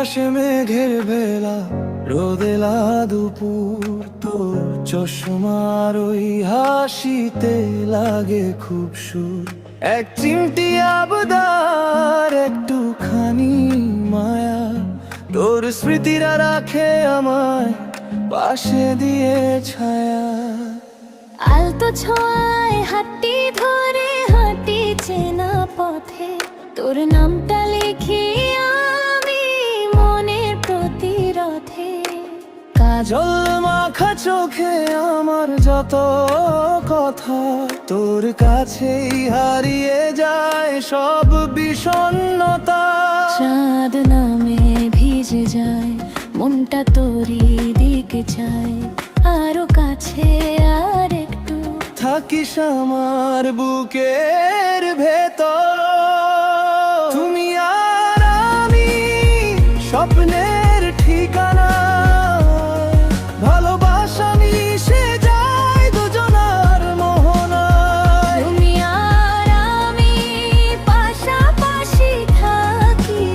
আকাশে মেঘের বেলা, রোদেলা দুপুর, তোর চশমার ওই হাসিতে লাগে খুব সুর। এক চিমটি আবদার, একটুখানি মায়া, তোর স্মৃতিরা রাখে আমায় পাশে দিয়ে ছায়া। আলতো ছোঁয়ায় হাঁটি ধরে হাঁটি চেনা পথে, তোর নামটা লিখি আমি মনের প্রতিরথে। কাজল মাখা চোখে আমার যত কথা, তোর কাছেই হারিয়ে যায় সব বিষণ্ণতা। চাঁদ নামে ভিজে যায় মনটা, তোরই দিকে চায় আরো কাছে আর একটু। থাকিস আমার বুকের ভেতর, তুমি আর আমি স্বপ্নের ঠিকানা। ভালোবাসা মিশে যায় দুজনার মোহনায়। তুমি আর আমি পাশাপাশি থাকি,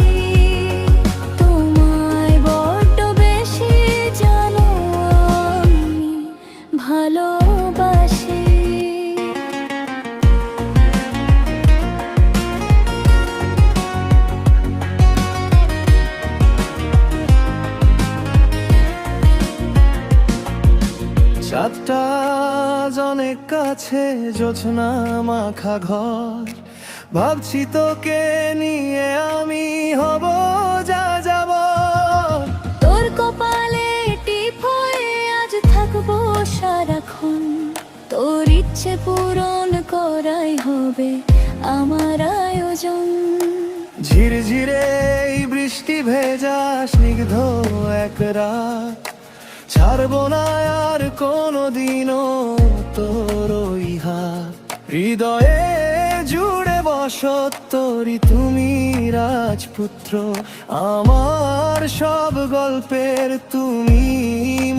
তোমায় বড্ড বেশি জানো আমি ভালোবাসি। চাঁদটা অনেক কাছে, জোছনা মাখা ঘর, ভাবছি তোকে নিয়ে আমি হব যা যাব। তোর কপালে টিপ হয়ে আজ থাকবো সারাক্ষণ, তোর ইচ্ছে পূরণ করাই হবে আমার আয়োজন। ঝিরঝিরে এই বৃষ্টি ভেজা স্নিগ্ধ এক রাত, ছাড়বো না আর কোনোদিনও তোর ওই হাত। হৃদয়ে জুড়ে বসত তোরই তুমি রাজপুত্র, আমার সব গল্পের তুমি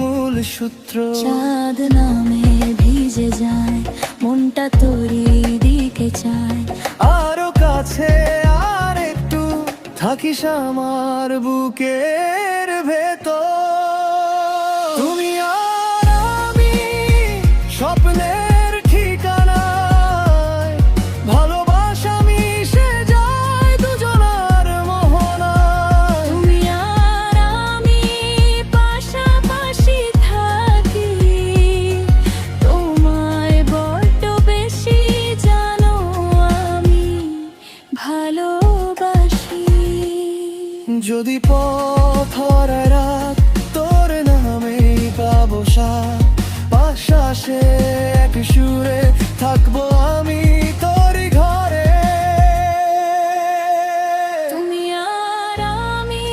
মূল সূত্র। চাঁদ নামে ভিজে যায় মনটা, তোরই দিকে চায় আরো কাছে আর একটু, থাকিস আমার বুকের ভেতর। তুমি আর আমি স্বপ্নের ঠিকানায়, ভালোবাসা মিশে যায় দুজনার মোহনায়। তুমি আর আমি পাশাপাশি থাকি, তোমায় বড্ড বেশি জানো আমি ভালোবাসি। যদি পথ হারায় রাত, তোর নামেই পাবো সাথ। পাশাসে এক সুরে থাকবো আমি তোরই ঘরে। তুমি আর আমি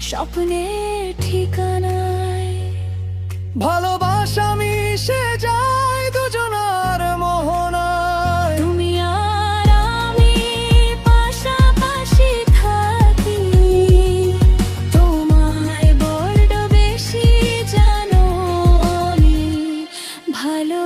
স্বপ্নের ঠিকানায়, ভালোবাসা মিশে যায় দুজনার মোহনায়। তুমি আর আমি পাশাপাশি থাকি, তোমায় বড্ড বেশি জানো আমি ভালো